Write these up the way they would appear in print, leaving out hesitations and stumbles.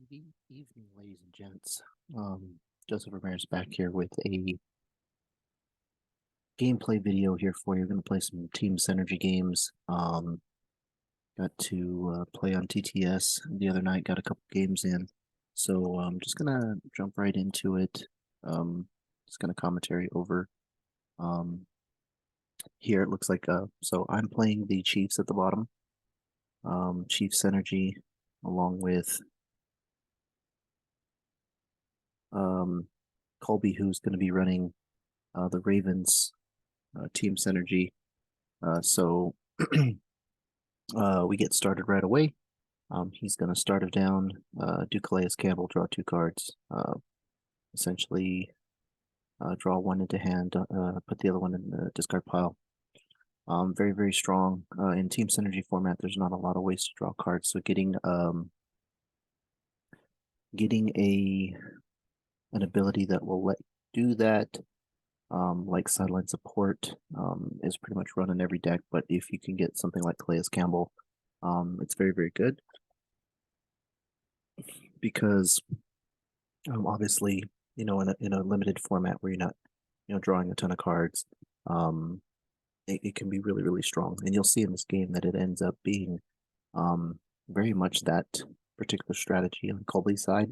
Good evening, ladies and gents. Joseph Ramirez back here with a gameplay video here for you. Going to play some Team Synergy games. Got to play on TTS the other night. Got a couple games in, so I'm just gonna jump right into it. Just gonna commentary over. Here it looks like so I'm playing the Chiefs at the bottom. Chiefs Synergy, along with Colby, who's going to be running the Ravens Team Synergy. So we get started right away. He's going to start it down, do Calais Campbell, draw two cards, essentially draw one into hand, put the other one in the discard pile. Very, very strong. In Team Synergy format, there's not a lot of ways to draw cards, so getting an ability that will let you do that, like sideline support, is pretty much run in every deck. But if you can get something like Calais Campbell, it's very, very good because obviously, in a limited format where you're not, drawing a ton of cards, it can be really, really strong. And you'll see in this game that it ends up being very much that particular strategy on Colby's side.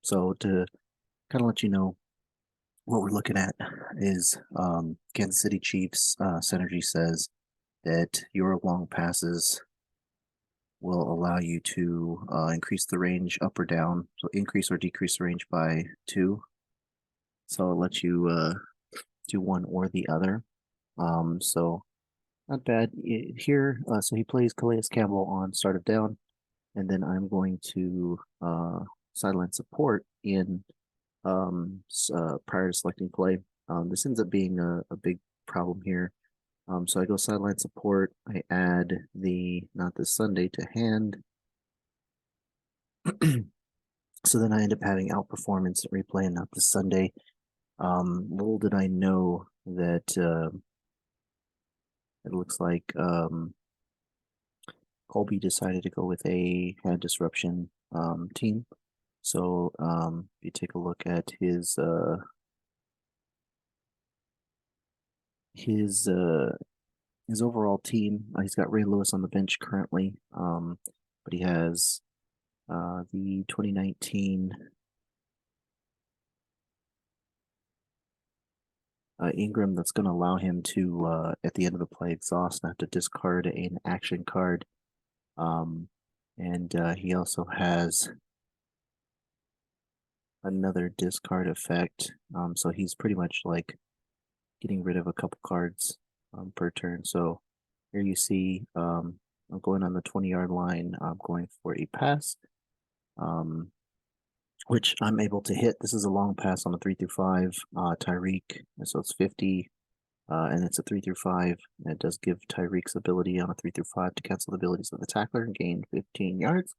So to kind of let you know, what we're looking at is Kansas City Chiefs synergy says that your long passes will allow you to increase the range up or down, so increase or decrease the range by 2. So it lets you do one or the other. So not bad here. So he plays Calais Campbell on start of down, and then I'm going to sideline support in prior to selecting play. This ends up being a big problem here. So I go sideline support. I add the not this Sunday to hand. So then I end up having outperform instant replay and not this Sunday. Little did I know that it looks like Colby decided to go with a hand disruption team. So if you take a look at his overall team, he's got Ray Lewis on the bench currently, but he has the 2019 Ingram that's going to allow him to, at the end of the play, exhaust and have to discard an action card. And he also has another discard effect. So he's pretty much like getting rid of a couple cards per turn. So here you see I'm going on the 20-yard line. I'm going for a pass, which I'm able to hit. This is a long pass on a 3 through 5 Tyreek. So it's 50, and it's a 3 through 5. And it does give Tyreek's ability on a 3 through 5 to cancel the abilities of the tackler and gain 15 yards.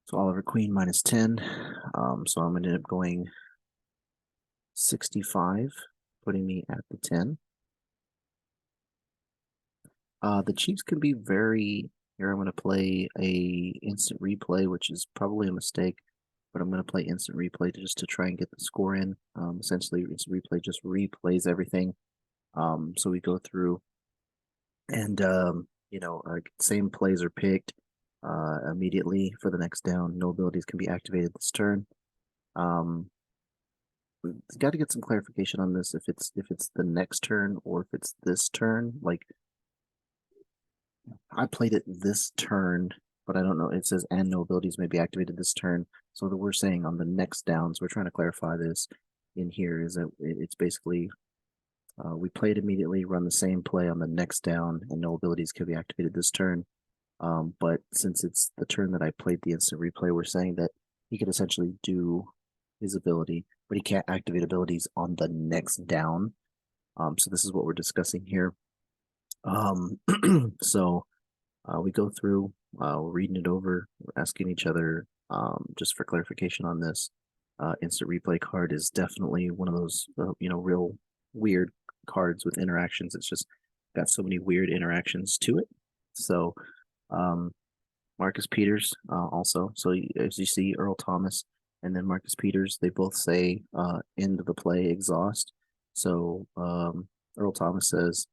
So Oliver Queen minus 10. So I'm going to end up going 65, putting me at the 10. The Chiefs can be very. Here I'm going to play a instant replay, which is probably a mistake, but I'm going to play instant replay just to try and get the score in. Essentially, instant replay just replays everything. So we go through, and same plays are picked immediately for the next down. No abilities can be activated this turn. We've got to get some clarification on this. If it's the next turn or if it's this turn. Like, I played it this turn, but I don't know. It says and no abilities may be activated this turn. So that we're saying on the next downs, we're trying to clarify this in here is that it's basically we play it immediately, run the same play on the next down, and no abilities can be activated this turn. But since it's the turn that I played the instant replay, we're saying that he could essentially do his ability, but he can't activate abilities on the next down. So this is what we're discussing here. So we go through, we're reading it over, we're asking each other just for clarification on this. Instant replay card is definitely one of those, real weird cards with interactions. It's just got so many weird interactions to it. So Marcus Peters also. So as you see, Earl Thomas and then Marcus Peters, they both say end of the play exhaust. So Earl Thomas says,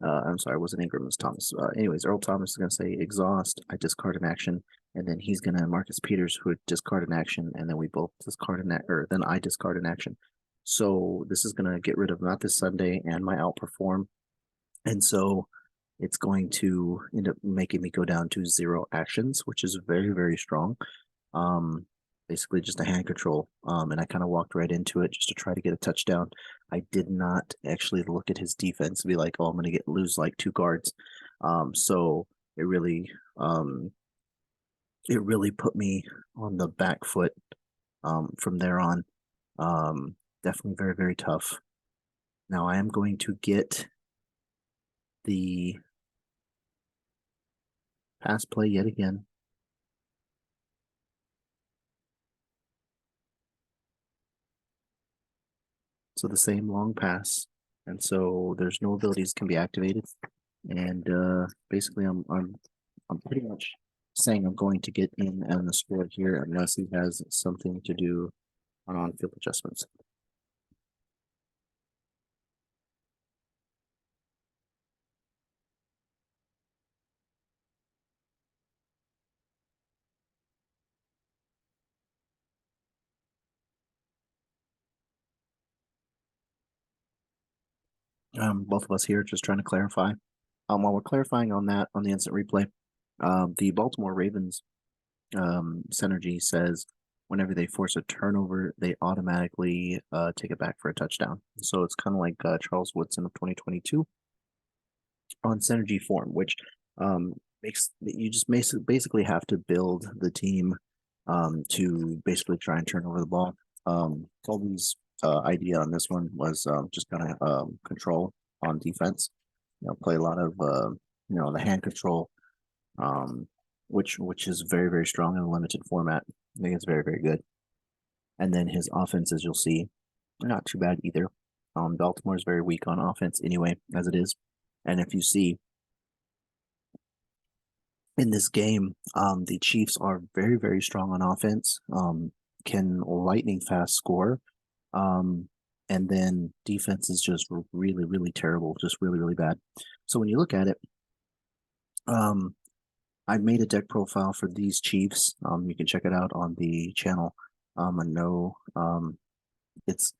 I'm sorry, it wasn't Ingram, it was Thomas. Anyways, Earl Thomas is going to say exhaust. I discard an action, and then he's going to Marcus Peters who would discard an action, and then we both discard an or then I discard an action. So this is going to get rid of not this Sunday and my outperform, and so it's going to end up making me go down to 0 actions, which is very, very strong. Um, Basically just a hand control. And I kind of walked right into it just to try to get a touchdown. I did not actually look at his defense and be like, oh, I'm going to lose like 2 guards. So um, it really put me on the back foot from there on. Definitely very, very tough. Now I am going to get the pass play yet again. So the same long pass, and so there's no abilities can be activated. And basically, I'm pretty much saying I'm going to get in on the score here unless he has something to do on field adjustments. Both of us here just trying to clarify. While we're clarifying on that on the instant replay, the Baltimore Ravens synergy says whenever they force a turnover, they automatically take it back for a touchdown. So it's kind of like Charles Woodson of 2022 on synergy form, which makes you just basically have to build the team to basically try and turn over the ball. Colby's idea on this one was just kind of control on defense. Play a lot of the hand control, which is very, very strong in a limited format. I think it's very, very good. And then his offense, as you'll see, not too bad either. Baltimore is very weak on offense anyway, as it is. And if you see in this game, the Chiefs are very, very strong on offense, can lightning fast score. And then defense is just really, really terrible, just really, really bad. So when you look at it, I made a deck profile for these Chiefs. You can check it out on the channel. I know it's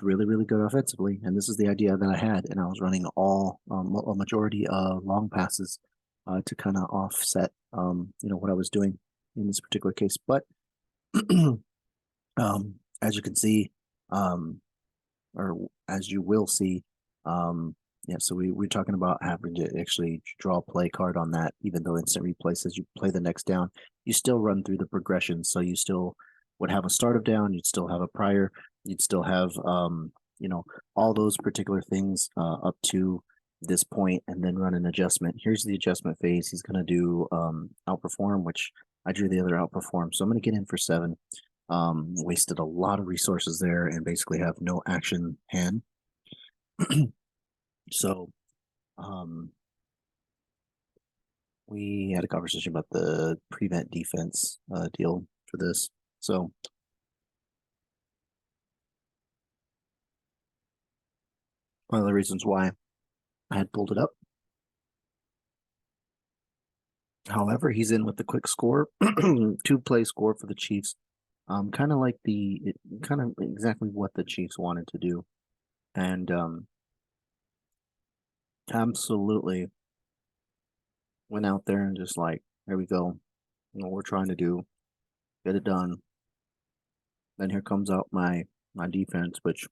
really, really good offensively, and this is the idea that I had, and I was running a majority of long passes to kind of offset what I was doing in this particular case. But as you can see, or as you will see, yeah, so we're talking about having to actually draw a play card on that, even though instant replay says you play the next down, you still run through the progression. So you still would have a start of down, you'd still have a prior, you'd still have all those particular things up to this point, and then run an adjustment. Here's the adjustment phase. He's going to do outperform, which I drew the other outperform. So I'm going to get in for 7. Wasted a lot of resources there and basically have no action hand. So we had a conversation about the prevent defense deal for this. So one of the reasons why I had pulled it up. However, he's in with the quick score, 2-play score for the Chiefs. Kind of like kind of exactly what the Chiefs wanted to do. And absolutely went out there and just like, there we go. What we're trying to do, get it done. Then here comes out my defense, which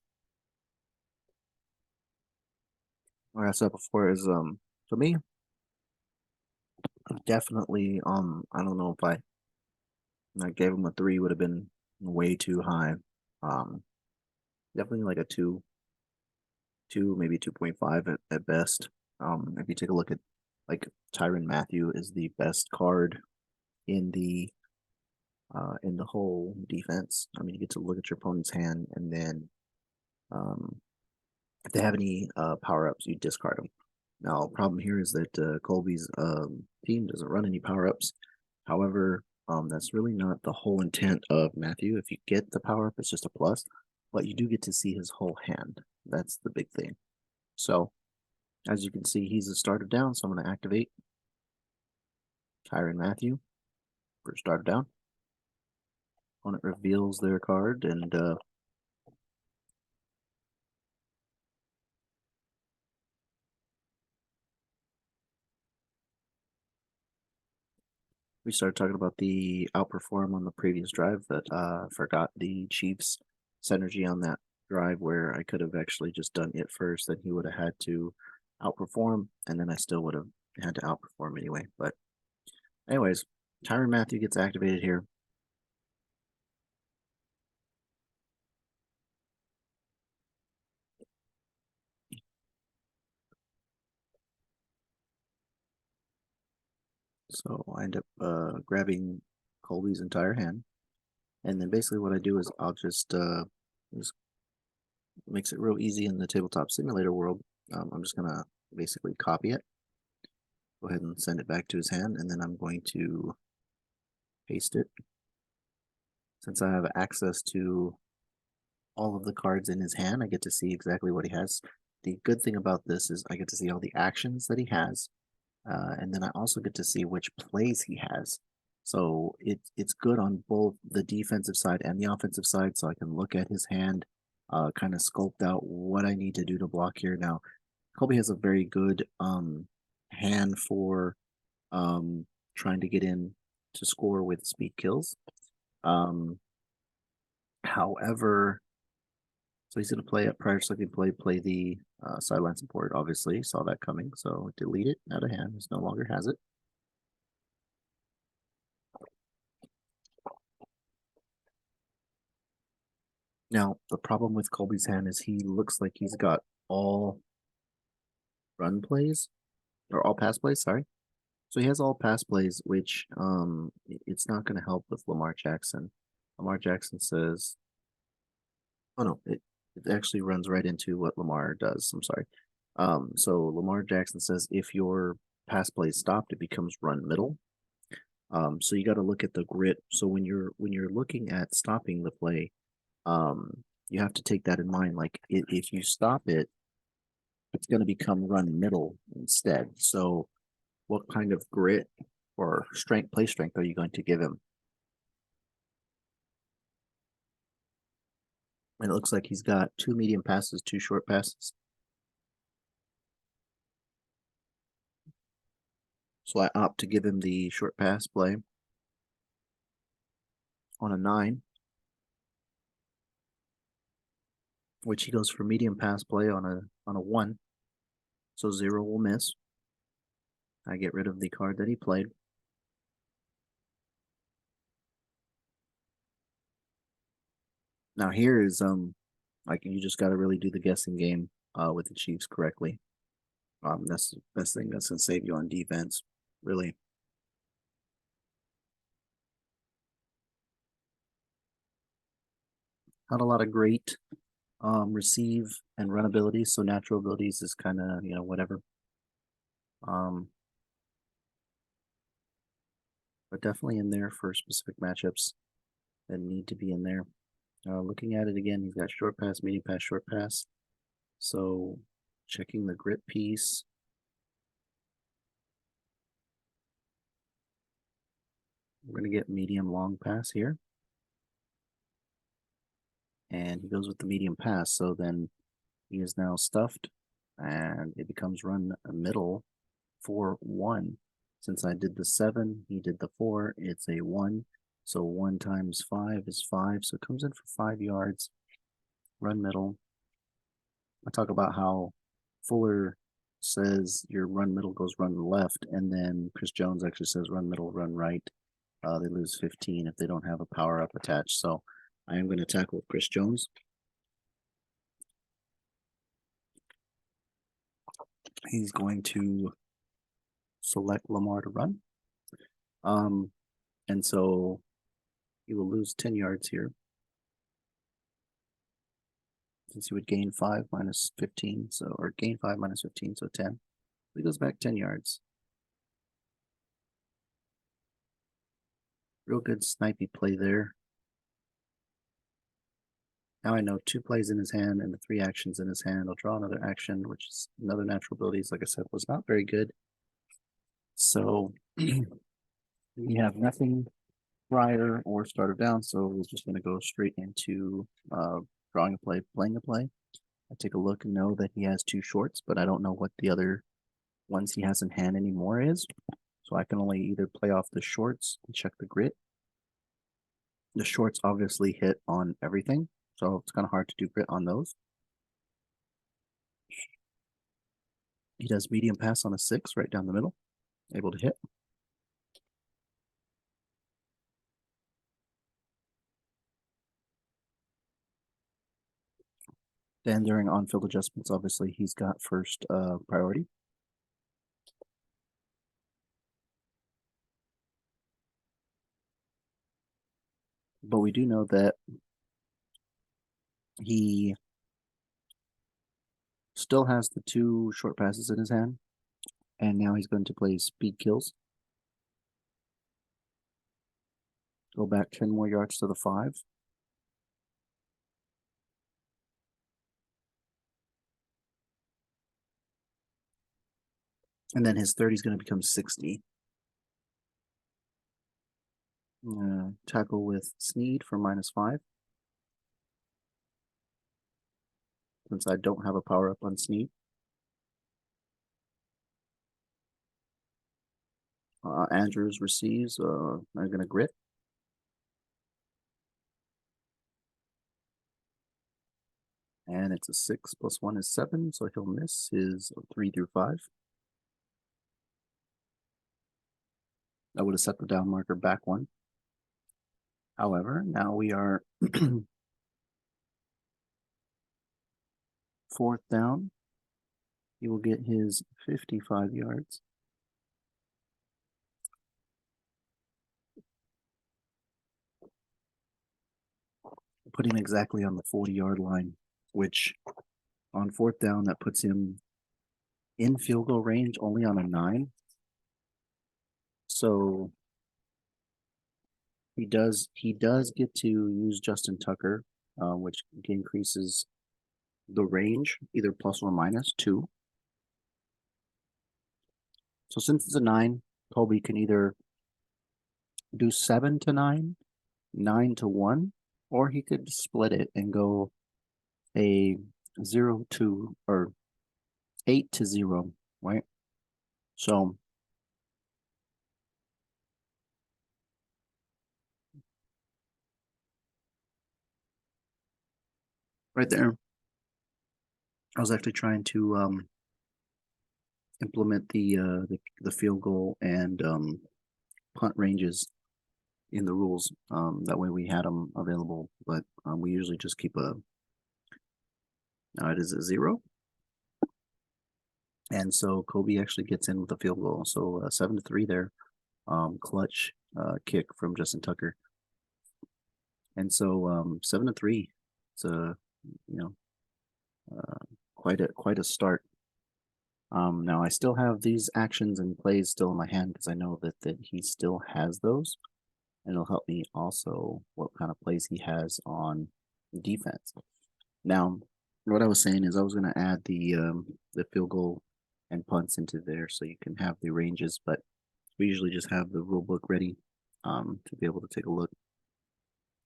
like I said before is for me definitely I don't know if I gave him a 3 would have been way too high. Definitely like a 2, maybe 2.5 at best. If you take a look at like Tyrann Mathieu is the best card in the whole defense. I mean, you get to look at your opponent's hand, and then if they have any power ups, you discard them. Now, problem here is that Colby's team doesn't run any power ups, However, that's really not the whole intent of Matthew. If you get the power up, it's just a plus, but you do get to see his whole hand. That's the big thing. So, as you can see, he's a starter down, so I'm going to activate Tyron Matthew for starter down. Opponent reveals their card, and we started talking about the outperform on the previous drive that forgot the Chiefs synergy on that drive where I could have actually just done it first, then he would have had to outperform, and then I still would have had to outperform anyway. But anyways, Tyron Matthew gets activated here. So I end up grabbing Colby's entire hand. And then basically what I do is I'll just makes it real easy in the tabletop simulator world. I'm just going to basically copy it. Go ahead and send it back to his hand, and then I'm going to paste it. Since I have access to all of the cards in his hand, I get to see exactly what he has. The good thing about this is I get to see all the actions that he has, and then I also get to see which plays he has. So it's good on both the defensive side and the offensive side, so I can look at his hand, kind of sculpt out what I need to do to block here. Now, Colby has a very good hand for trying to get in to score with speed kills. However, so he's going to play it prior to selecting play the sideline support. Obviously, saw that coming, so delete it out of hand. He no longer has it. Now, the problem with Colby's hand is he looks like he's got all run plays, or all pass plays, sorry. So he has all pass plays, which it's not going to help with Lamar Jackson. Lamar Jackson says, oh no, it actually runs right into what Lamar does. I'm sorry. So Lamar Jackson says if your pass play is stopped, it becomes run middle. So you got to look at the grit. So when you're looking at stopping the play, you have to take that in mind. Like if you stop it, it's going to become run middle instead. So what kind of grit or play strength are you going to give him? And it looks like he's got 2 medium passes, 2 short passes. So I opt to give him the short pass play on a 9, which he goes for medium pass play on a 1. So 0 will miss. I get rid of the card that he played. Now here is like you just got to really do the guessing game with the Chiefs correctly. That's the best thing that's gonna save you on defense, really. Not a lot of great receive and run abilities, so natural abilities is kind of whatever. But definitely in there for specific matchups that need to be in there. Looking at it again, he's got short pass, medium pass, short pass. So checking the grit piece. We're going to get medium long pass here. And he goes with the medium pass. So then he is now stuffed and it becomes run middle for 1. Since I did the 7, he did the 4, it's a 1. So 1 times 5 is 5. So it comes in for 5 yards. Run middle. I talk about how Fuller says your run middle goes run left, and then Chris Jones actually says run middle, run right. They lose 15 if they don't have a power up attached. So I am going to tackle with Chris Jones. He's going to select Lamar to run. And so he will lose 10 yards here. Since he would gain 5 minus 15, so or gain 5 minus 15, so 10. He goes back 10 yards. Real good snipey play there. Now I know 2 plays in his hand and the 3 actions in his hand. I'll draw another action, which is another natural abilities, like I said, was not very good. So we have nothing prior or starter down, so we're just going to go straight into drawing a play, playing a play. I take a look and know that he has 2 shorts, but I don't know what the other ones he has in hand anymore is. So I can only either play off the shorts and check the grit. The shorts obviously hit on everything, so it's kind of hard to do grit on those. He does medium pass on a 6 right down the middle, able to hit. Then during on-field adjustments, obviously he's got first priority. But we do know that he still has the 2 short passes in his hand, and now he's going to play speed kills. Go back 10 more yards to the 5. And then his 30 is going to become 60. Tackle with Sneed for -5. Since I don't have a power up on Sneed. Andrews receives. I'm going to grit. And it's a 6 plus 1 is 7, so he'll miss his 3 through 5. I would have set the down marker back 1. However, now we are 4th down. He will get his 55 yards. Put him exactly on the 40-yard line, which on 4th down, that puts him in field goal range only on a 9. So he does get to use Justin Tucker, which increases the range either plus or -2. So since it's a 9, Colby can either do 7 to 9, 9 to 1, or he could split it and go a 0 to or 8 to 0, right? So right there, I was actually trying to implement the field goal and punt ranges in the rules. That way we had them available, but we usually just keep a. Now it is a 0, and so Kobe actually gets in with a field goal. So 7-3 there, clutch kick from Justin Tucker, and so 7-3. It's a quite a start. Now I still have these actions and plays still in my hand because I know that he still has those, and it'll help me also what kind of plays he has on defense. Now, what I was saying is I was going to add the field goal and punts into there so you can have the ranges, but we usually just have the rule book ready to be able to take a look.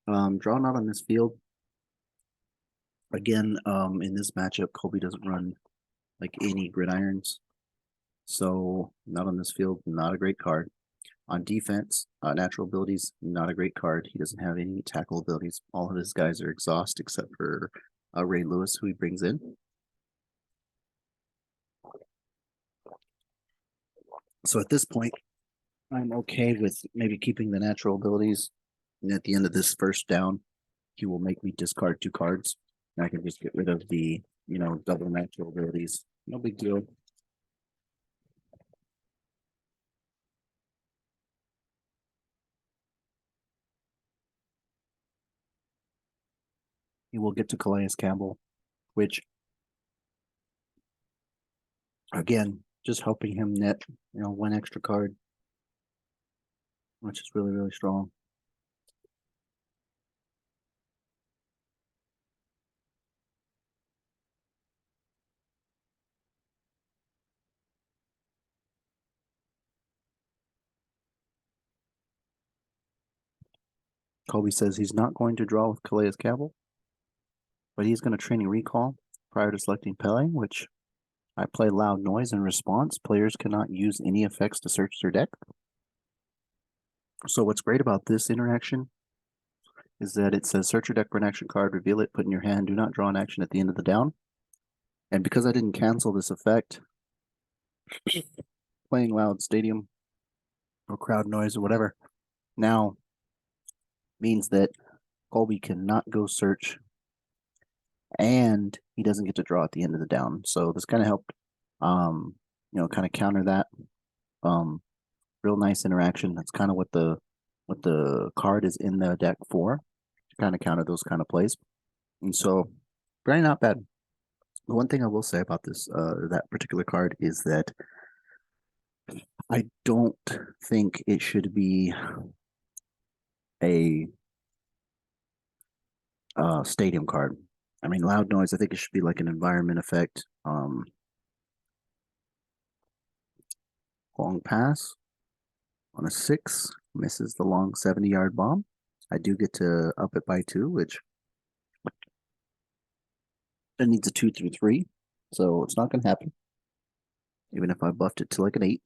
Draw not on this field. Again, in this matchup, Kobe doesn't run like any gridirons. So not on this field, not a great card. On defense, natural abilities, not a great card. He doesn't have any tackle abilities. All of his guys are exhaust except for Ray Lewis, who he brings in. So at this point, I'm okay with maybe keeping the natural abilities. And at the end of this first down, he will make me discard 2 cards. And I can just get rid of the, double natural abilities. No big deal. He will get to Calais Campbell, which, again, just helping him net, 1 extra card, which is really, really strong. Colby says he's not going to draw with Calais Campbell, but he's going to training recall prior to selecting Pele, which I play loud noise in response. Players cannot use any effects to search their deck. So what's great about this interaction is that it says search your deck for an action card, reveal it, put in your hand, do not draw an action at the end of the down. And because I didn't cancel this effect, playing loud stadium or crowd noise or whatever now means that Colby cannot go search and he doesn't get to draw at the end of the down. So this kind of helped, kind of counter that. Real nice interaction. That's kind of what the card is in the deck for, to kind of counter those kind of plays. And so, very not bad. The one thing I will say about this, that particular card is that I don't think it should be a stadium card. I mean, loud noise, I think it should be like an environment effect. Long pass on a 6, misses the long 70-yard bomb. I do get to up it by 2, which it needs a 2 through 3, so it's not going to happen. Even if I buffed it to like an 8.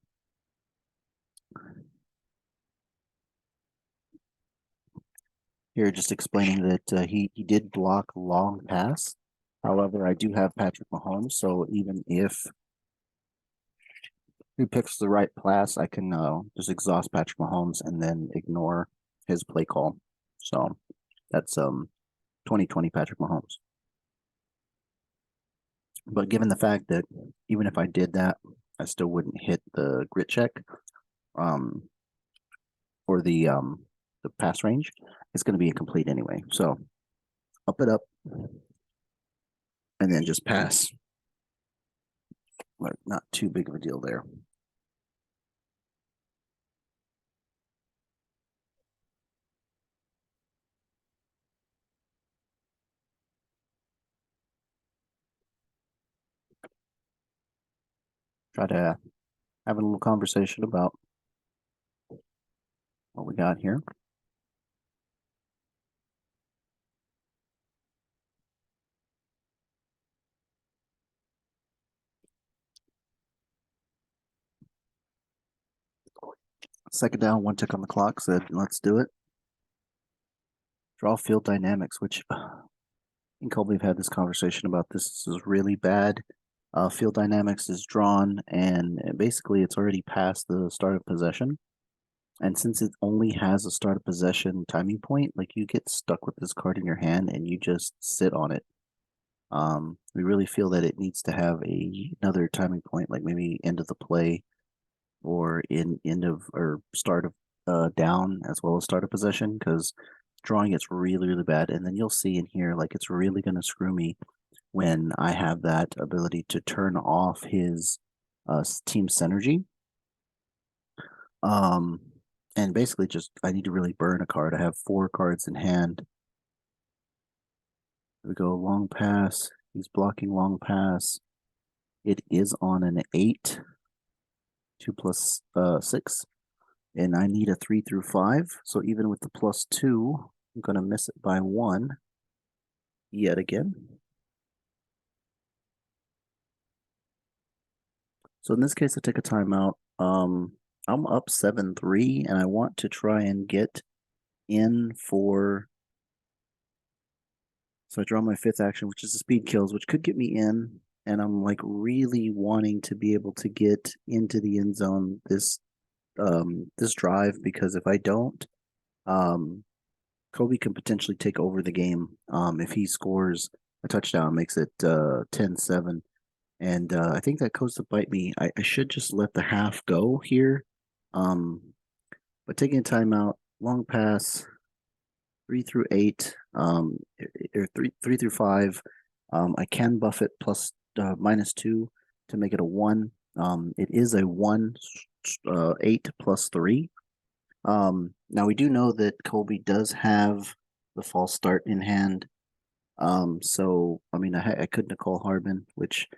Here, just explaining that he did block long pass. However, I do have Patrick Mahomes, so even if he picks the right pass, I can just exhaust Patrick Mahomes and then ignore his play call. So that's 2020 Patrick Mahomes. But given the fact that even if I did that, I still wouldn't hit the grit check or the pass range, it's going to be incomplete anyway. So up it up and then just pass. Like, not too big of a deal there. Try to have a little conversation about what we got here. Second down, 1 tick on the clock, said, let's do it. Draw field dynamics, which I think Colby have had this conversation about this. This is really bad. Field dynamics is drawn, and basically it's already past the start of possession. And since it only has a start of possession timing point, like you get stuck with this card in your hand and you just sit on it. We really feel that it needs to have another timing point, like maybe end of the play or in end of or start of down as well as start of possession, because drawing it's really, really bad. And then you'll see in here, like it's really going to screw me when I have that ability to turn off his team synergy. And basically just I need to really burn a card. I have 4 cards in hand. Here we go, long pass. He's blocking long pass. It is on an 8. 2 plus 6. And I need a 3 through 5. So even with the +2, I'm going to miss it by 1 yet again. So in this case, I take a timeout. I'm up 7-3, and I want to try and get in for. So I draw my 5th action, which is the speed kills, which could get me in. And I'm like really wanting to be able to get into the end zone this drive, because if I don't, Kobe can potentially take over the game. If he scores a touchdown, makes it 10-7. And I think that goes to bite me. I should just let the half go here. But taking a timeout, long pass, 3 through 8, or 3 through 5. I can buff it plus -2 to make it a 1. It is a 1, 8 plus 3. Now we do know that Colby does have the false start in hand. So I mean, I could Nicole Hardman, which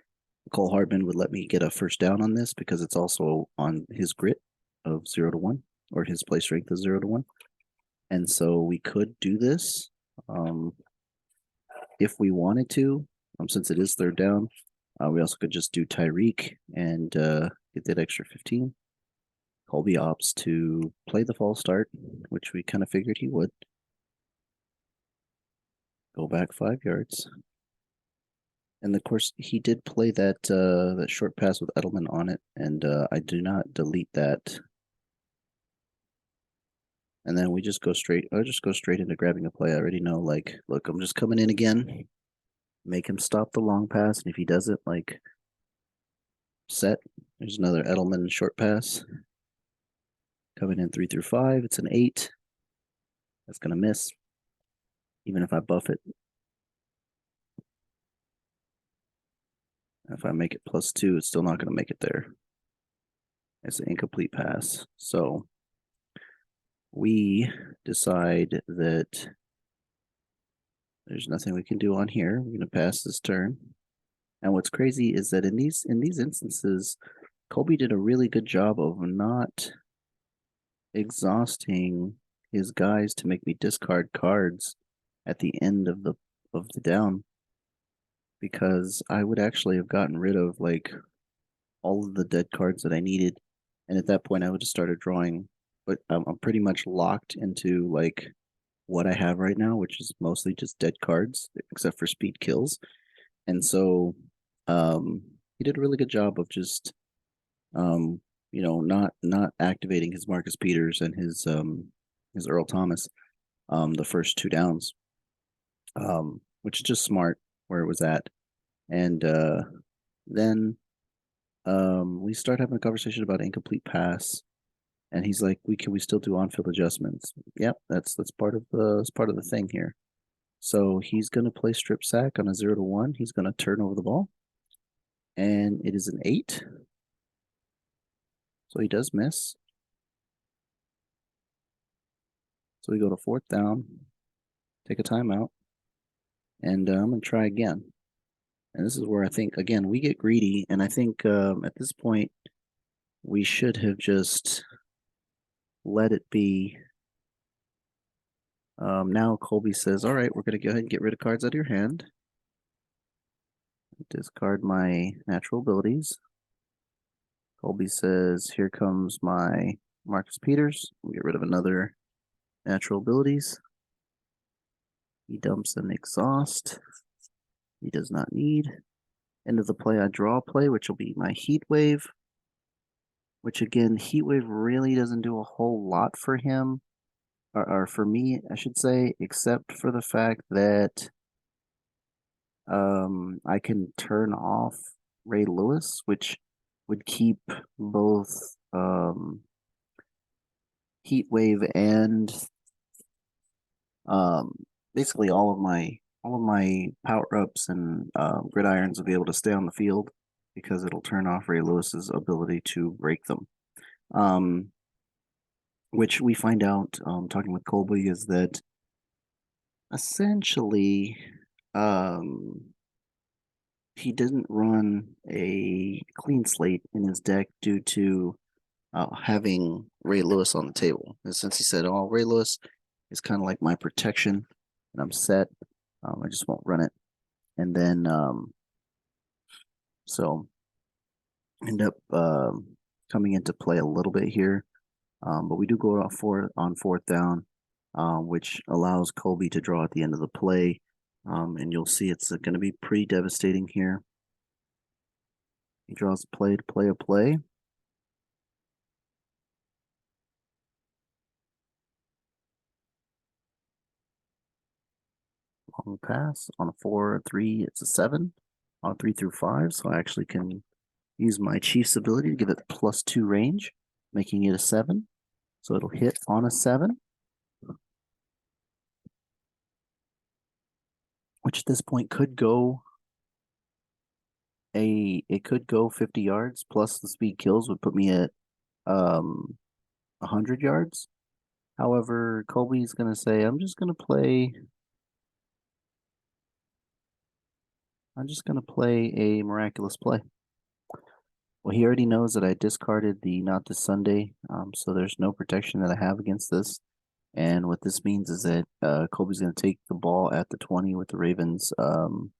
Nicole Hardman would let me get a first down on this because it's also on his grit of 0 to 1, or his play strength of 0 to 1. And so we could do this if we wanted to, since it is third down. We also could just do Tyreek and get that extra 15. Colby opts to play the false start, which we kind of figured he would. Go back 5 yards. And of course, he did play that short pass with Edelman on it, and I do not delete that. And then we just go straight. I just go straight into grabbing a play. I already know, like, look, I'm just coming in again. Make him stop the long pass, and if he doesn't, like, set. There's another Edelman short pass. Coming in 3 through 5. It's an 8. That's gonna miss. Even if I buff it. If I make it +2, it's still not gonna make it there. It's an incomplete pass. So we decide that there's nothing we can do on here. We're gonna pass this turn. And what's crazy is that in these instances, Colby did a really good job of not exhausting his guys to make me discard cards at the end of the down, because I would actually have gotten rid of like all of the dead cards that I needed, and at that point I would have started drawing. But I'm pretty much locked into like what I have right now, which is mostly just dead cards, except for speed kills. And so he did a really good job of just not activating his Marcus Peters and his Earl Thomas the first 2 downs, which is just smart where it was at. And then we start having a conversation about incomplete pass, and he's like, can we still do on-field adjustments? Yep, that's part of the thing here. So he's gonna play strip sack on a 0-1. He's gonna turn over the ball, and it is an 8. So he does miss. So we go to 4th down, take a timeout, and I'm gonna try again. And this is where I think, again, we get greedy, and I think at this point we should have just let it be. Now Colby says, all right, we're going to go ahead and get rid of cards out of your hand. Discard my natural abilities. Colby says, here comes my Marcus Peters. We'll get rid of another natural abilities. He dumps an exhaust. He does not need. End of the play, I draw a play, which will be my Heat Wave. Which again, Heat Wave really doesn't do a whole lot for him. Or for me, I should say, except for the fact that I can turn off Ray Lewis, which would keep both Heat Wave and basically all of my power ups and gridirons will be able to stay on the field, because it'll turn off Ray Lewis's ability to break them. Which we find out talking with Colby is that essentially he didn't run a clean slate in his deck due to having Ray Lewis on the table. And since he said, oh, Ray Lewis is kind of like my protection and I'm set, I just won't run it. And then so end up coming into play a little bit here. But we do go on 4th down, which allows Colby to draw at the end of the play. And you'll see it's going to be pretty devastating here. He draws a play to play a play. Long pass on a 4-3, it's a 7. On a 3 through 5, so I actually can use my Chief's ability to give it +2 range, making it a 7. So it'll hit on a 7. Which at this point could go it could go 50 yards, plus the speed kills would put me at 100 yards. However, Colby's gonna say, I'm just gonna play a miraculous play. Well, he already knows that I discarded the Not This Sunday, so there's no protection that I have against this. And what this means is that Colby's going to take the ball at the 20 with the Ravens. With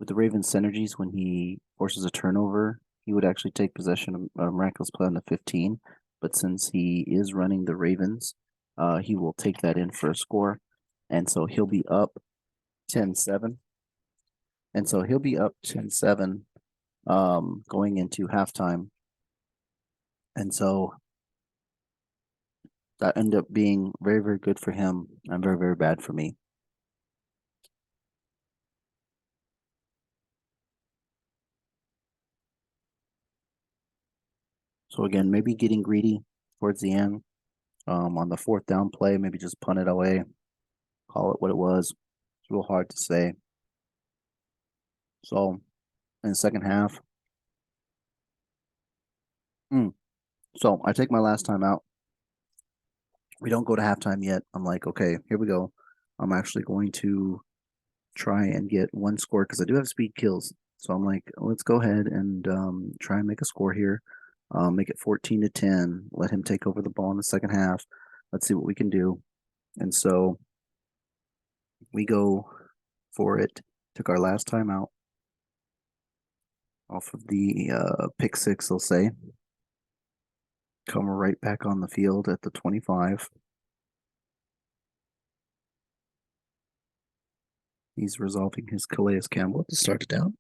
the Ravens synergies, when he forces a turnover, he would actually take possession of a miraculous play on the 15. But since he is running the Ravens, he will take that in for a score. And so he'll be up 10-7. And so he'll be up 10-7 going into halftime. And so that ended up being very, very good for him and very, very bad for me. So again, maybe getting greedy towards the end on the fourth down play, maybe just punt it away, call it what it was. It's real hard to say. So in the second half, so I take my last time out. We don't go to halftime yet. I'm like, okay, here we go. I'm actually going to try and get one score because I do have speed kills. So I'm like, let's go ahead and try and make a score here. Make it 14-10. Let him take over the ball in the second half. Let's see what we can do. And so we go for it. Took our last time out off of the pick six, they'll say. Come right back on the field at the 25. He's resolving his Calais Campbell to start it down.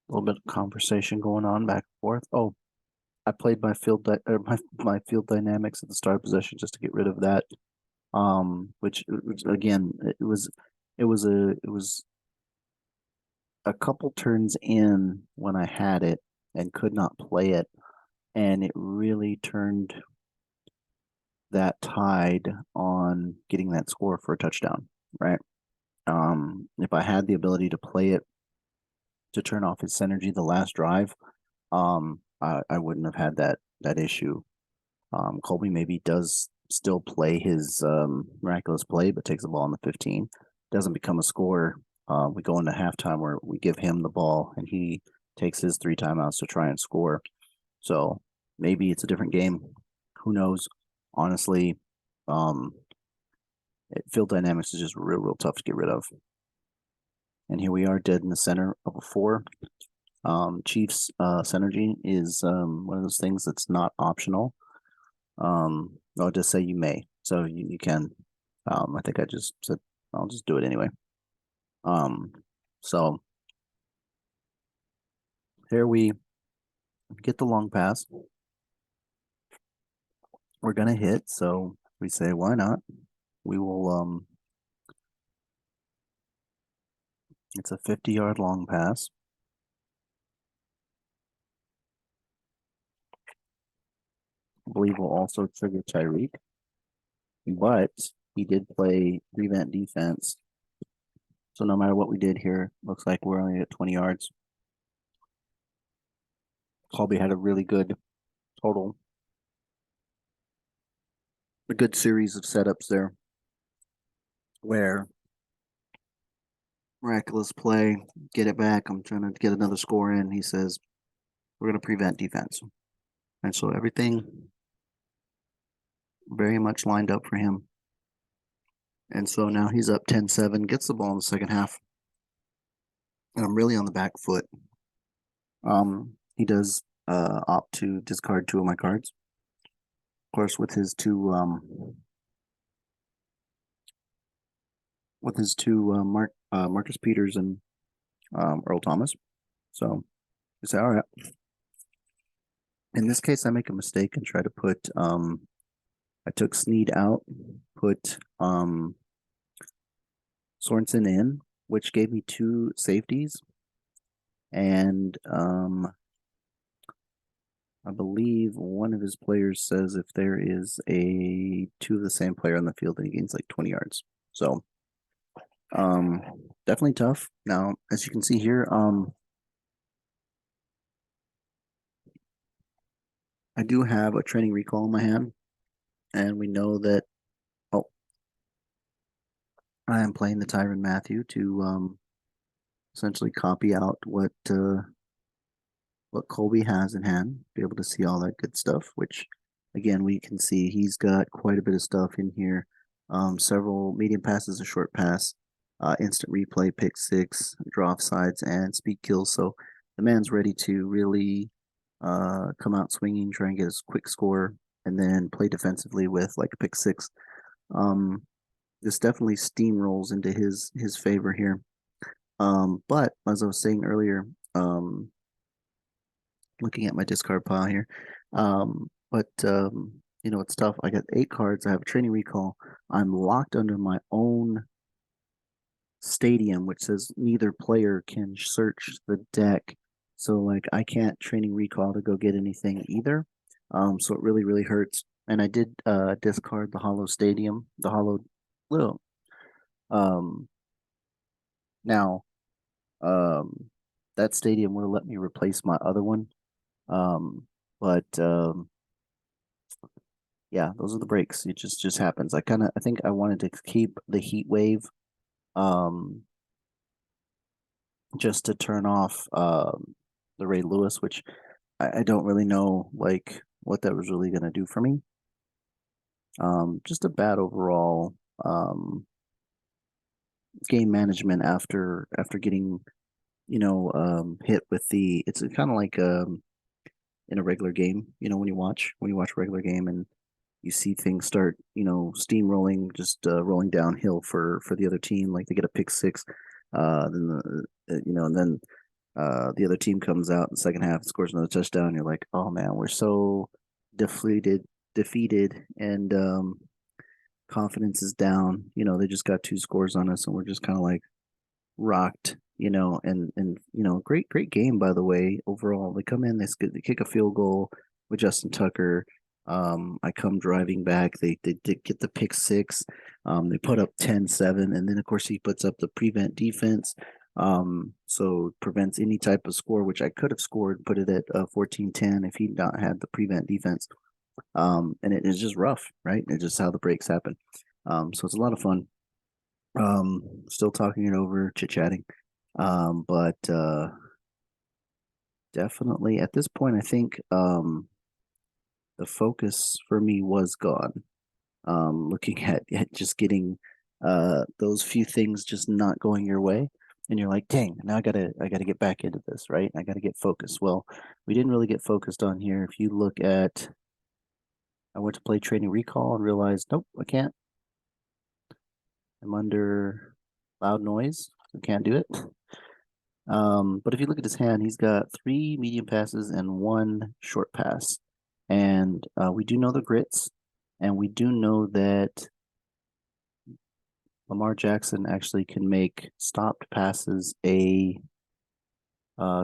A little bit of conversation going on back and forth. Oh, I played my my field dynamics at the start position just to get rid of that. Which again, it was a couple turns in when I had it and could not play it, and it really turned that tide on getting that score for a touchdown, right? If I had the ability to play it to turn off his synergy the last drive, I wouldn't have had that issue. Colby maybe does still play his miraculous play, but takes the ball in the 15. Doesn't become a scorer. We go into halftime where we give him the ball and he takes his 3 timeouts to try and score. So maybe it's a different game. Who knows? Honestly, field dynamics is just real tough to get rid of. And here we are, dead in the center of a 4. Chiefs synergy is one of those things that's not optional. I'll just say you may, so you can. I think I just said I'll just do it anyway. So here we get the long pass. We're gonna hit, so we say why not? We will. It's a 50-yard long pass. I believe we'll also trigger Tyreek, but he did play prevent defense. So no matter what we did here, looks like we're only at 20 yards. Colby had a really good total. A good series of setups there where miraculous play, get it back. I'm trying to get another score in. He says, we're going to prevent defense. And so everything very much lined up for him. And so now he's up 10-7, gets the ball in the second half. And I'm really on the back foot. He does opt to discard 2 of my cards. Of course, with his two Marcus Peters and Earl Thomas. So you say, all right. In this case, I make a mistake and try to put I took Snead out, put Sorensen in, which gave me 2 safeties. And I believe one of his players says if there is two of the same player on the field, then he gains like 20 yards. So definitely tough. Now, as you can see here, I do have a training recall in my hand, and we know that I am playing the Tyrann Matthew to essentially copy out what Colby has in hand, be able to see all that good stuff, which again, we can see he's got quite a bit of stuff in here. Several medium passes, a short pass, instant replay, pick six, draw offsides, and speed kills. So the man's ready to really come out swinging, try and get a quick score, and then play defensively with like a pick six. This definitely steamrolls into his favor here. But as I was saying earlier, looking at my discard pile here. But it's tough. I got 8 cards. I have a training recall. I'm locked under my own stadium, which says neither player can search the deck. So like I can't training recall to go get anything either. So it really, really hurts. And I did discard the hollow stadium, the hollow little. Now, that stadium would have let me replace my other one. But yeah, those are the breaks. It just happens. I think I wanted to keep the heat wave, just to turn off the Ray Lewis, which I don't really know like what that was really gonna do for me. Just a bad overall game management after getting hit with it's kind of like in a regular game, when you watch a regular game and you see things start, steamrolling, just rolling downhill for the other team. Like they get a pick six, and then the other team comes out in the second half and scores another touchdown. And you're like, oh man, we're so defeated, and confidence is down. They just got 2 scores on us, and we're just kind of like rocked. And great game by the way overall. They come in, they kick a field goal with Justin Tucker. I come driving back. They did get the pick six. They put up 10-7, and then of course he puts up the prevent defense. So prevents any type of score, which I could have scored, put it at 14-10 if he'd not had the prevent defense. And it is just rough, right? It's just how the breaks happen. So it's a lot of fun. Still talking it over, chit-chatting. But definitely at this point, I think the focus for me was gone. Looking at just getting those few things just not going your way, and you're like, dang, now I gotta get back into this, right? I gotta get focused. Well, we didn't really get focused on here. If you look at, I went to play training recall and realized, nope, I can't. I'm under loud noise. I can't do it. But if you look at his hand, he's got 3 medium passes and 1 short pass. And we do know the grits, and we do know that Lamar Jackson actually can make stopped passes a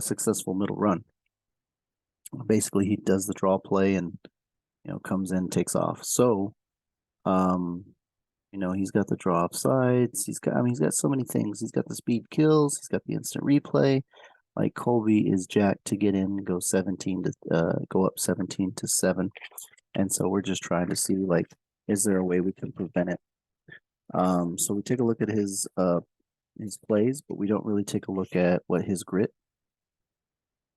successful middle run. Basically, he does the draw play and comes in, takes off. So, he's got the draw offsides. He's got so many things. He's got the speed kills. He's got the instant replay. Like Colby is jacked to get in, go up 17-7, and so we're just trying to see like, is there a way we can prevent it? So we take a look at his plays, but we don't really take a look at what his grit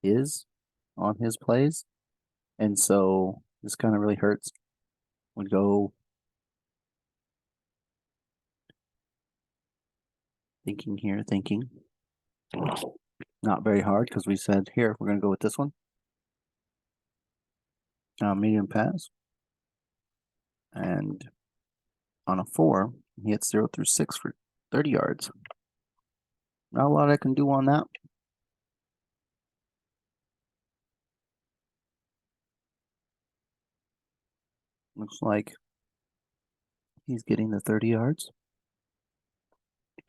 is on his plays, and so this kind of really hurts. We go thinking. Not very hard because we said, here, we're going to go with this one. Medium pass. And on a 4, he hits 0 through 6 for 30 yards. Not a lot I can do on that. Looks like he's getting the 30 yards.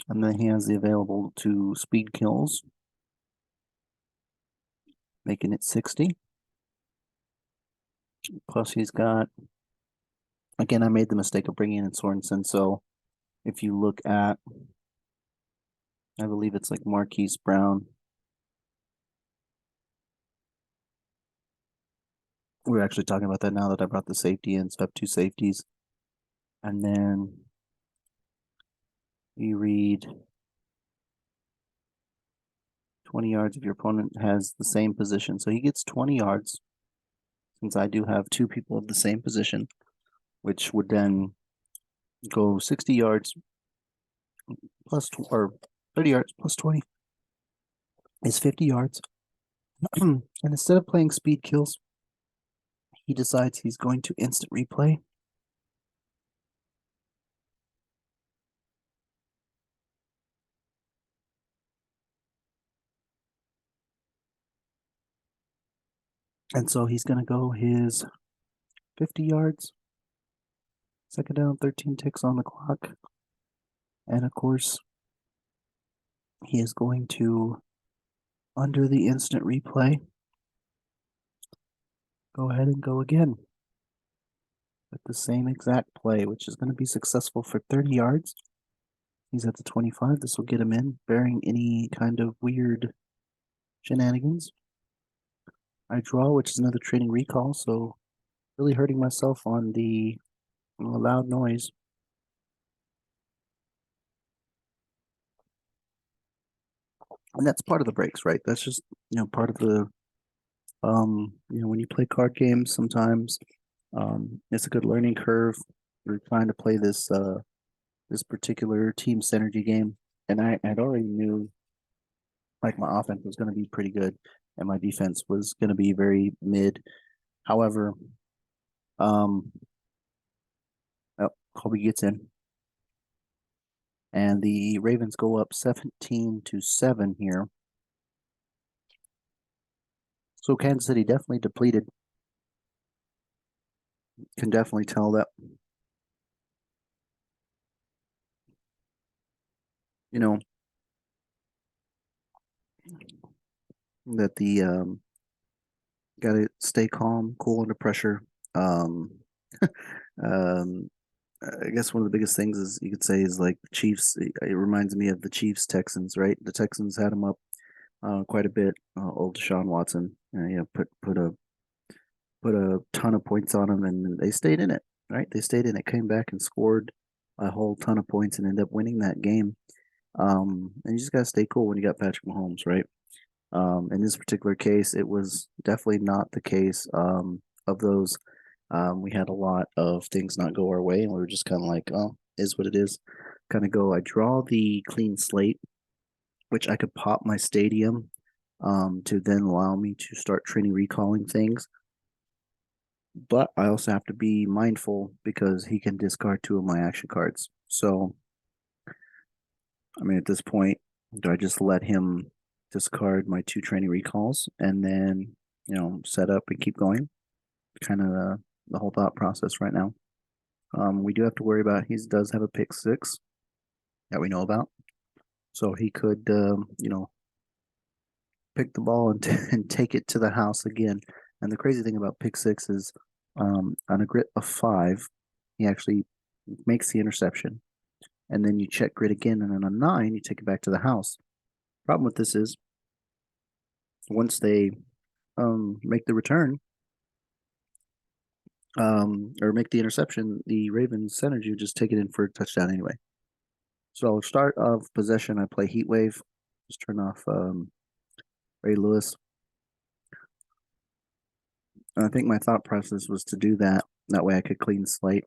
And then he has the available 2 speed kills, making it 60. Plus, he's got, again, I made the mistake of bringing in Sorensen. So if you look at, I believe it's like Marquise Brown. We're actually talking about that now that I brought the safety in. So I have two safeties. And then you read 20 yards if your opponent has the same position. So he gets 20 yards since I do have two people of the same position, which would then go 60 yards plus or 30 yards plus 20 is 50 yards. And instead of playing speed kills, he decides he's going to instant replay. And so he's going to go his 50 yards. Second down, 13 ticks on the clock. And of course, he is going to, under the instant replay, go ahead and go again with the same exact play, which is going to be successful for 30 yards. He's at the 25. This will get him in, bearing any kind of weird shenanigans. I draw, which is another training recall, so really hurting myself on the loud noise. And that's part of the breaks, right? That's just, part of the, when you play card games, sometimes it's a good learning curve. We're trying to play this particular team synergy game, and I'd already knew like my offense was going to be pretty good, and my defense was going to be very mid. However, oh, Colby gets in, and the Ravens go up 17-7 here. So Kansas City definitely depleted. Can definitely tell that, that the got to stay calm, cool under pressure. Um, um, I guess one of the biggest things is you could say is like the Chiefs. It reminds me of the Chiefs Texans, right? The Texans had them up quite a bit. Old Deshaun Watson, put a ton of points on them, and they stayed in it, right? They stayed in it, came back and scored a whole ton of points, and ended up winning that game. And you just gotta stay cool when you got Patrick Mahomes, right? In this particular case, it was definitely not the case of those. We had a lot of things not go our way, and we were just kind of like, oh, is what it is. Kind of go. I draw the clean slate, which I could pop my stadium to then allow me to start training recalling things. But I also have to be mindful because he can discard two of my action cards. So, I mean, at this point, do I just let him discard my two training recalls and then, set up and keep going? Kind of the whole thought process right now. We do have to worry about he does have a pick six that we know about. So he could, pick the ball and, and take it to the house again. And the crazy thing about pick six is on a grit of 5, he actually makes the interception. And then you check grit again, and on a 9, you take it back to the house. Problem with this is once they make the return or make the interception, the Ravens synergy would just take it in for a touchdown anyway. So start of possession, I play Heat Wave. Just turn off Ray Lewis. And I think my thought process was to do that. That way I could clean slate.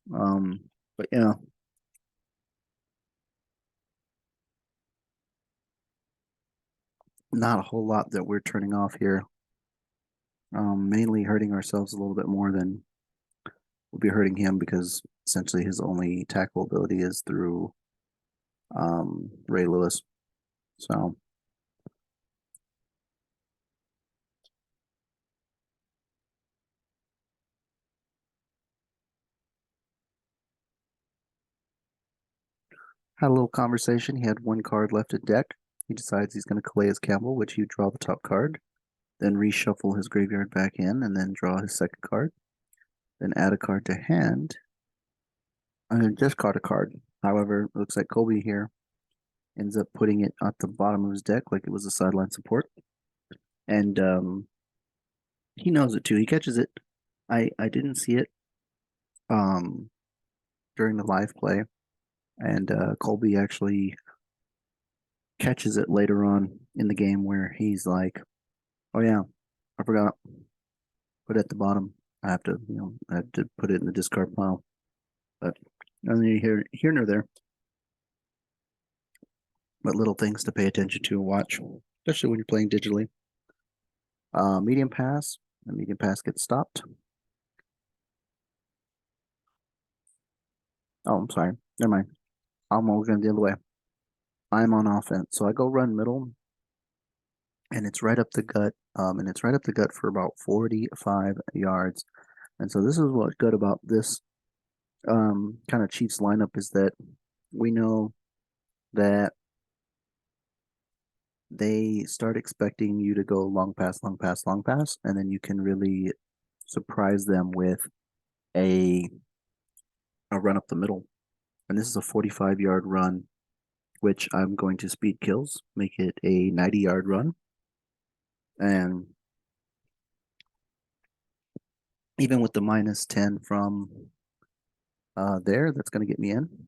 But yeah. Not a whole lot that we're turning off here. Mainly hurting ourselves a little bit more than we'll be hurting him because essentially his only tackle ability is through Ray Lewis. So had a little conversation. He had one card left at deck. He decides he's going to Calais Campbell, which you draw the top card. then reshuffle his graveyard back in, and then draw his second card, then add a card to hand, and then discard a card. However, it looks like Colby here ends up putting it at the bottom of his deck like it was a sideline support. And he knows it too. He catches it. I didn't see it um during the live play, and Colby actually catches it later on in the game where he's like, "Oh yeah, I forgot. Put it at the bottom. I have to, I have to put it in the discard pile." But nothing here nor there. But little things to pay attention to and watch, especially when you're playing digitally. Medium pass. The medium pass gets stopped. Oh, I'm sorry. Never mind. I'm going the other way. I'm on offense, so I go run middle, and it's right up the gut. And it's right up the gut for about 45 yards. And so this is what's good about this kind of Chiefs lineup is that we know that they start expecting you to go long pass, long pass, long pass, and then you can really surprise them with a run up the middle. And this is a 45-yard run, which I'm going to speed kills, make it a 90-yard run. And even with the minus 10 from there, that's going to get me in.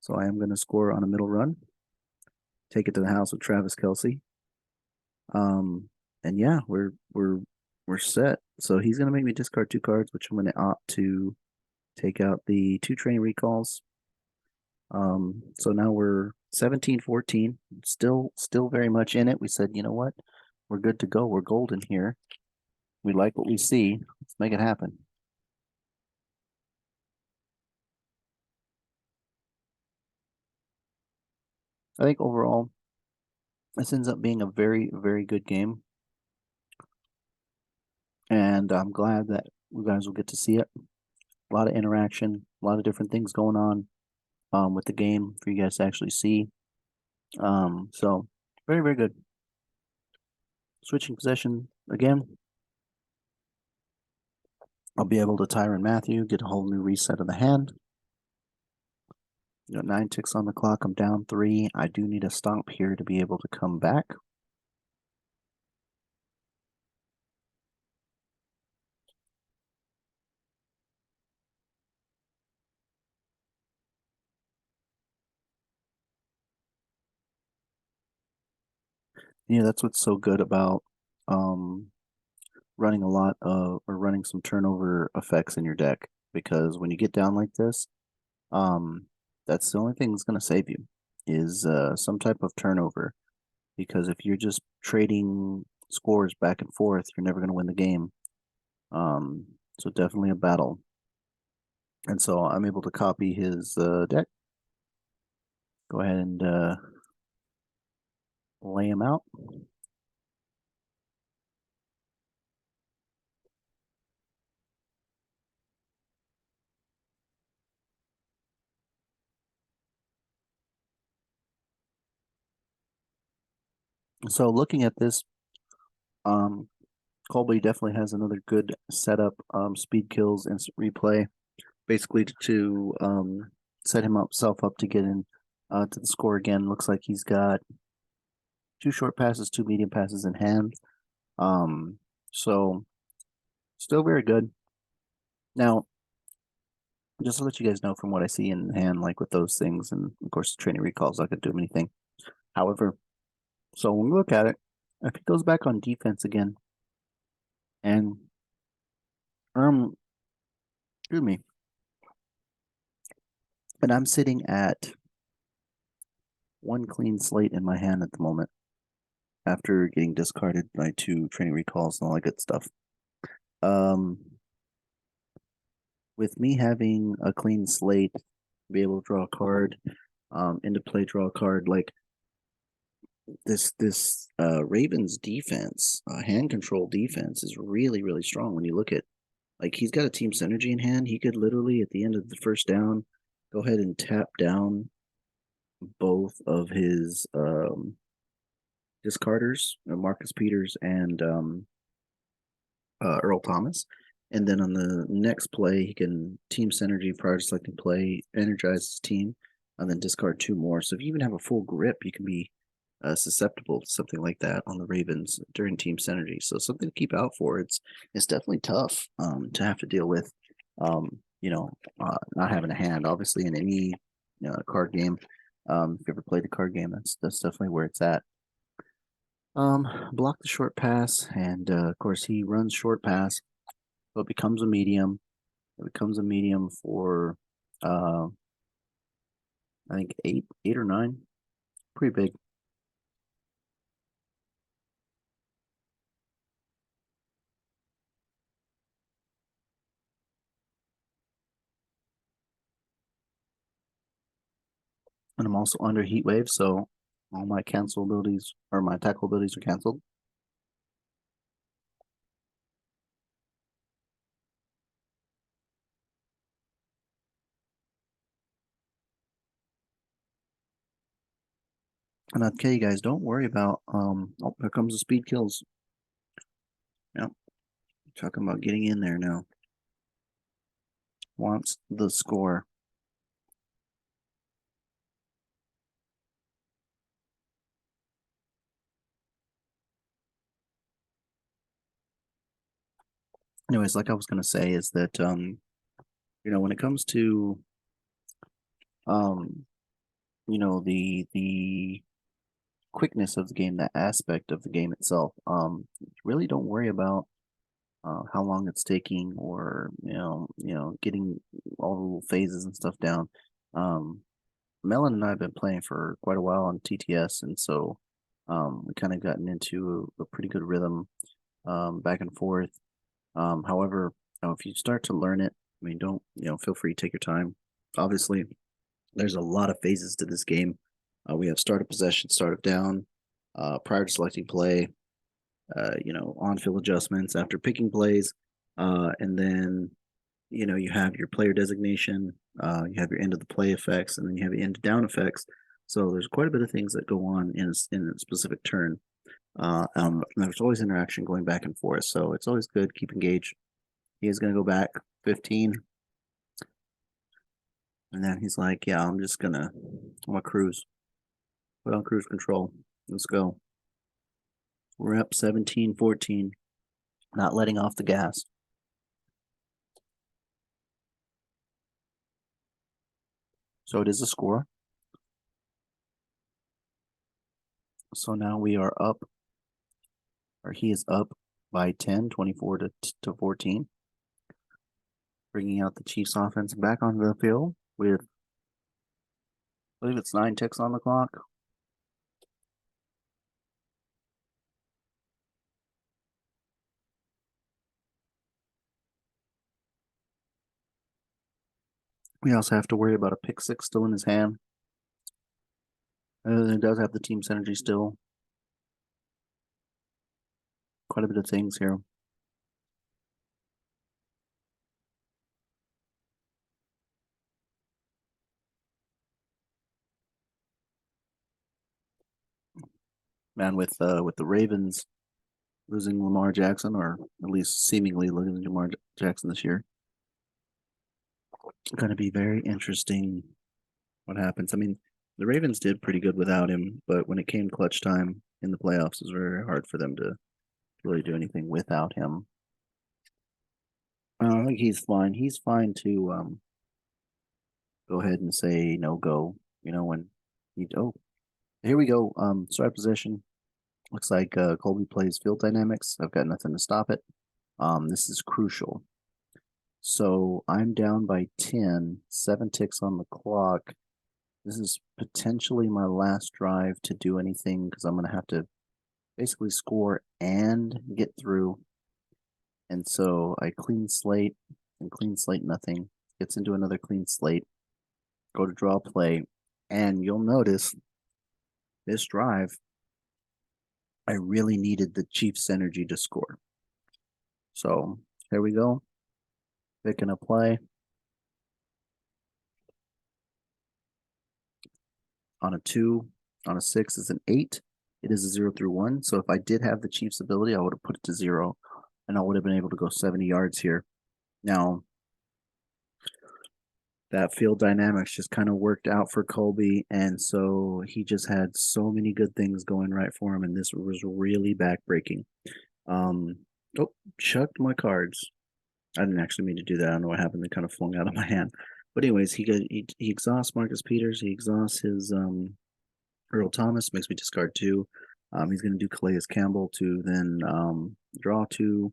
So I am going to score on a middle run, take it to the house with Travis Kelce. And yeah, we're set. So he's going to make me discard 2 cards, which I'm going to opt to take out the 2 training recalls. So now we're 17-14, still very much in it. We said, you know what? We're good to go. We're golden here. We like what we see. Let's make it happen. I think overall, this ends up being a very, very good game. And I'm glad that you guys will get to see it. A lot of interaction, a lot of different things going on with the game for you guys to actually see. So very, very good. Switching possession again. I'll be able to Tyrann Mathieu, get a whole new reset of the hand. 9 ticks on the clock. I'm down 3. I do need a stomp here to be able to come back. That's what's so good about running a lot of or running some turnover effects in your deck, because when you get down like this, that's the only thing that's going to save you is some type of turnover, because if you're just trading scores back and forth, you're never going to win the game. So definitely a battle. And so I'm able to copy his deck. Go ahead and lay him out. So looking at this, Colby definitely has another good setup, speed kills, instant replay, basically to set himself up to get in to the score again. Looks like he's got 2 short passes, 2 medium passes in hand. So still very good. Now, just to let you guys know from what I see in hand, like with those things, and of course the training recalls not gonna do him anything. However, so when we look at it, if he goes back on defense again, and excuse me, and I'm sitting at 1 clean slate in my hand at the moment after getting discarded by 2 training recalls and all that good stuff. With me having a clean slate, be able to draw a card, into play, draw a card, like this Ravens defense, hand control defense is really, really strong. When you look at, like, he's got a team synergy in hand. He could literally at the end of the first down go ahead and tap down both of his discarders, Marcus Peters and Earl Thomas. And then on the next play, he can team synergy prior to selecting play, energize his team, and then discard 2 more. So if you even have a full grip, you can be susceptible to something like that on the Ravens during team synergy. So something to keep out for. It's definitely tough to have to deal with. Not having a hand, obviously, in any card game. If you ever played the card game, that's definitely where it's at. Block the short pass, and of course he runs short pass, so it becomes a medium. It becomes a medium for I think eight or 9, pretty big. And I'm also under heat wave, so all my cancel abilities or my tackle abilities are canceled. And okay, guys, don't worry about oh, here comes the speed kills. Yep. Talking about getting in there now. Wants the score. Anyways, like I was gonna say, is that when it comes to um, the quickness of the game, that aspect of the game itself, really don't worry about how long it's taking, or getting all the little phases and stuff down. Melon and I have been playing for quite a while on TTS, and so we kind of gotten into a pretty good rhythm back and forth. However, if you start to learn it, I mean, don't feel free to take your time. Obviously, there's a lot of phases to this game. We have start of possession, start of down, prior to selecting play, on-field adjustments after picking plays, and then you have your player designation, you have your end of the play effects, and then you have your end of down effects. So there's quite a bit of things that go on in a specific turn. There's always interaction going back and forth, so it's always good. Keep engaged. He is going to go back 15, and then he's like, "Yeah, I'm gonna cruise. Put on cruise control. Let's go." We're up 17-14, not letting off the gas. So it is a score. So now we are up, or he is up by 10, 24 to 14, bringing out the Chiefs offense back onto the field with, I believe it's 9 ticks on the clock. We also have to worry about a pick six still in his hand. It does have the team synergy still. Quite a bit of things here. Man, with the Ravens losing Lamar Jackson, or at least seemingly losing Lamar Jackson this year, going to be very interesting what happens. I mean, the Ravens did pretty good without him, but when it came clutch time in the playoffs, it was very hard for them to really do anything without him. I think he's fine. He's fine to go ahead and say no go. When he here we go. Start possession. Looks like Colby plays field dynamics. I've got nothing to stop it. This is crucial. So I'm down by 10, 7 ticks on the clock. This is potentially my last drive to do anything, because I'm going to have to basically score and get through. And so I clean slate, and clean slate nothing. Gets into another clean slate. Go to draw play. And you'll notice this drive, I really needed the Chiefs energy to score. So here we go. Picking a play. On a 2, on a 6 is an 8. It is a 0 through 1. So if I did have the Chiefs ability, I would have put it to 0, and I would have been able to go 70 yards here. Now, that field dynamics just kind of worked out for Colby, and so he just had so many good things going right for him, and this was really backbreaking. Oh, chucked my cards. I didn't actually mean to do that. I don't know what happened. They kind of flung out of my hand. But anyways, he exhausts Marcus Peters. He exhausts his Earl Thomas, makes me discard 2. He's going to do Calais Campbell to then draw 2,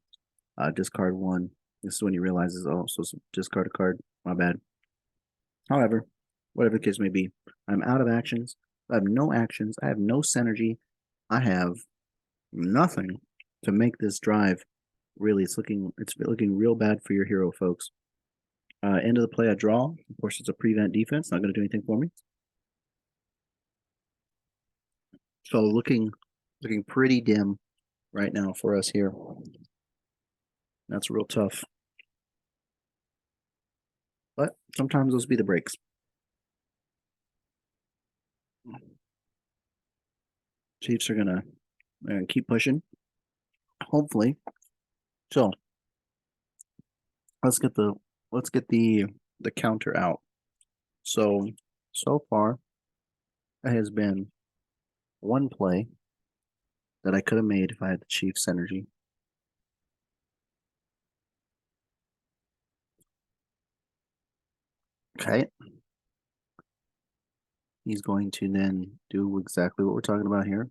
discard 1. This is when he realizes, oh, so discard a card. My bad. However, whatever the case may be, I'm out of actions. I have no actions. I have no synergy. I have nothing to make this drive. Really, it's looking real bad for your hero, folks. End of the play, I draw. Of course, it's a prevent defense. Not going to do anything for me. So looking pretty dim right now for us here. That's real tough. But sometimes those be the breaks. Chiefs are gonna keep pushing. Hopefully. So let's get the counter out. So far, it has been one play that I could have made if I had the Chiefs energy. Okay. He's going to then do exactly what we're talking about here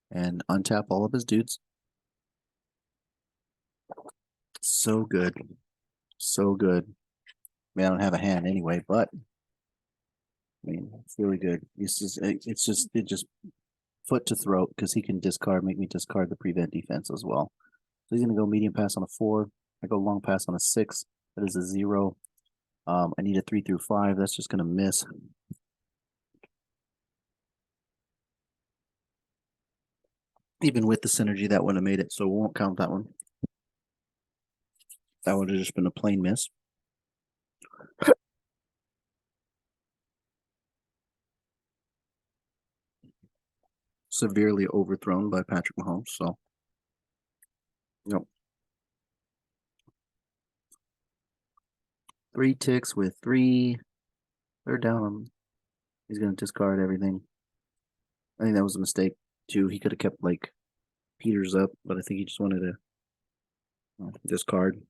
and untap all of his dudes. So good. So good. I mean, I don't have a hand anyway, but I mean, it's really good. It's just foot to throat because he can make me discard the prevent defense as well. So he's gonna go medium pass on a 4. I go long pass on a 6. That is a 0. I need a 3 through 5. That's just gonna miss. Even with the synergy, that wouldn't have made it, so we won't count that one. That would have just been a plain miss. Severely overthrown by Patrick Mahomes, so no. 3 ticks with 3. They're down. He's gonna discard everything. I think that was a mistake too. He could have kept like Peters up, but I think he just wanted to discard.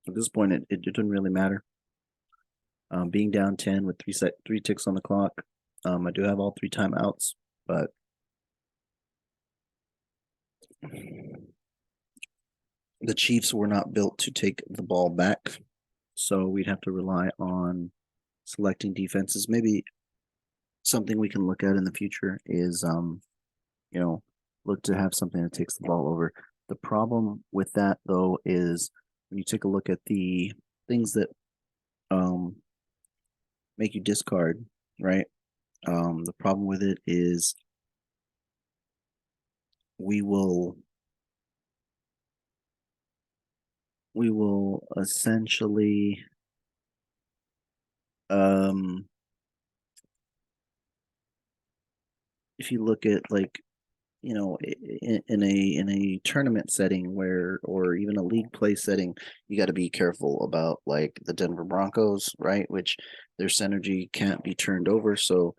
At this point, it didn't really matter. Being down 10 with 3 ticks on the clock. I do have all 3 timeouts, but the Chiefs were not built to take the ball back, so we'd have to rely on selecting defenses. Maybe something we can look at in the future is, look to have something that takes the ball over. The problem with that, though, is when you take a look at the things that make you discard, right? The problem with it is we will essentially if you look at like in a tournament setting where or even a league play setting, you got to be careful about like the Denver Broncos, right? Which their synergy can't be turned over. So,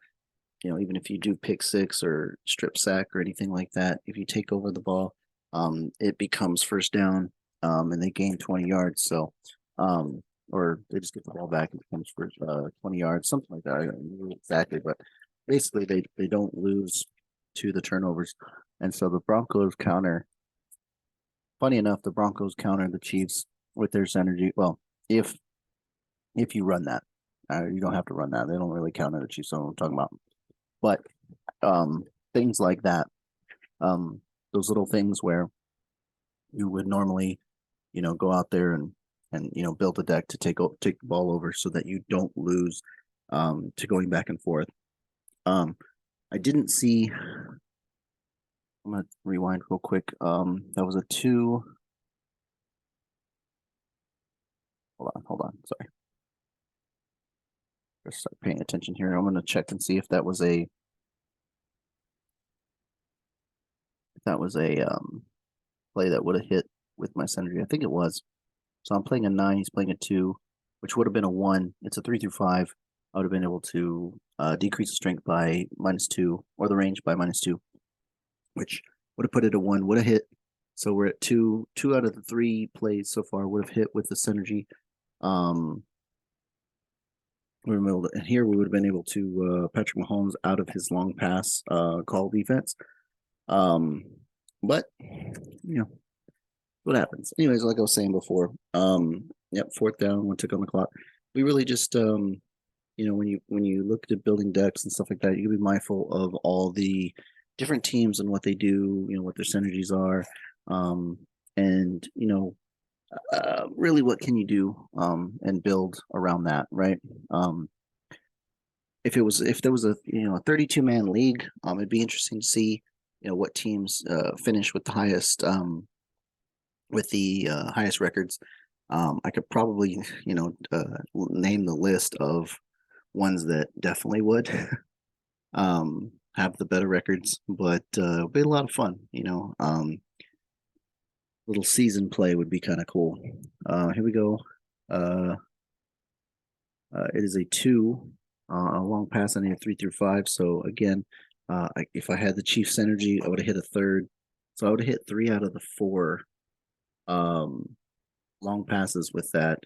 even if you do pick 6 or strip sack or anything like that, if you take over the ball, it becomes first down, and they gain 20 yards. So, or they just get the ball back and it becomes for 20 yards, something like that. I don't know exactly, but basically they don't lose to the turnovers. And so the Broncos counter. Funny enough, the Broncos counter the Chiefs with their synergy. Well, if you run that, you don't have to run that. They don't really counter the Chiefs. So I'm talking about, but things like that, those little things where you would normally, go out there and build a deck to take the ball over so that you don't lose to going back and forth. I didn't see. I'm gonna rewind real quick. That was a 2. Hold on. Sorry. Let's start paying attention here. I'm gonna check and see if that was a play that would have hit with my synergy. I think it was. So I'm playing a 9, he's playing a 2, which would have been a 1. It's a 3 through 5. I would have been able to decrease the strength by -2 or the range by -2, which would have put it at 1, would have hit. So we're at 2. 2 out of the 3 plays so far would have hit with the synergy. And here we would have been able to Patrick Mahomes out of his long pass call defense. But you know what happens. Anyways, like I was saying before, yep, 4th down, 1 tick on the clock. We really just when you look at building decks and stuff like that, you can be mindful of all the different teams and what they do, what their synergies are, and really what can you do and build around that, right? If there was a 32-man league, it'd be interesting to see what teams finish with the highest highest records. I could probably name the list of ones that definitely would have the better records, but it'll be a lot of fun. Little season play would be kind of cool. Here we go. It is a 2, a long pass. I need a 3 through 5. So again, if I had the Chiefs synergy, I would have hit a 3rd. So I would have hit 3 out of the 4 long passes with that,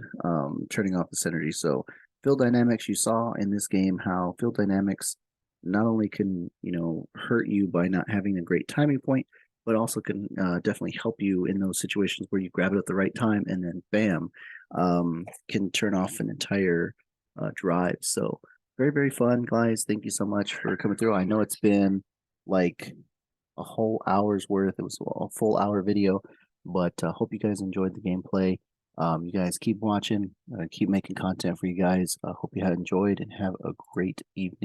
turning off the synergy. So field dynamics, you saw in this game how field dynamics not only can hurt you by not having a great timing point, but also can definitely help you in those situations where you grab it at the right time and then bam, can turn off an entire drive. So very, very fun, guys. Thank you so much for coming through. I know it's been like a whole hour's worth. It was a full hour video, but hope you guys enjoyed the gameplay. You guys keep watching, keep making content for you guys. Hope you had enjoyed and have a great evening.